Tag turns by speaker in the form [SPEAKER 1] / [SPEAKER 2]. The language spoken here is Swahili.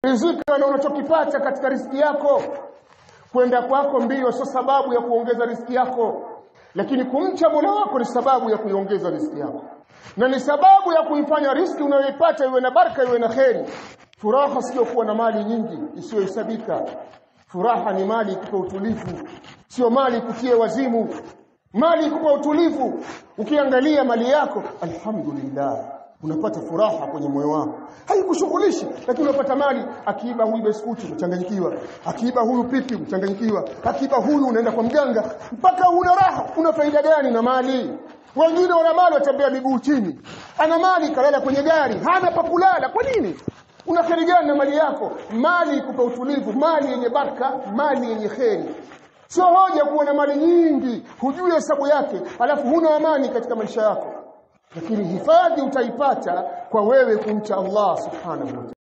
[SPEAKER 1] Riziki na unachokipata katika riziki yako, kwenda kwako mbio sio sababu ya kuongeza riziki yako, lakini kumcha Mola wako ni sababu ya kuiongeza riziki yako, na ni sababu ya kuifanya riziki unayoipata iwe na baraka, iwe na kheri. Furaha sio kuwa na mali nyingi isiyohesabika. Furaha ni mali kupa utulivu, sio mali kutie wazimu. Mali kupa utulivu. Ukiangalia mali yako, alhamdulillah, unapata furaha kwenye moyo wako. Haikushughulishi, lakini unapata mali. Akiiba huyu biskuti mchanganyikiwa, akiiba huyu pipi mchanganyikiwa, akiiba huyu unaenda kwa mganga, mpaka una raha. Una faida gani na mali? Wengine wana mali watembea miguu chini. Ana mali kalala kwenye gari, hana pa kulala. Kwa nini? Una kheri gani na mali yako? Mali kupa utulivu, mali yenye baraka, mali yenye kheri. Sio hoja kuwa na mali nyingi hujui hesabu yake alafu huna amani katika maisha yako. Lakini hifadhi utaipata kwa wewe kumcha Allah subhanahu wa ta'ala.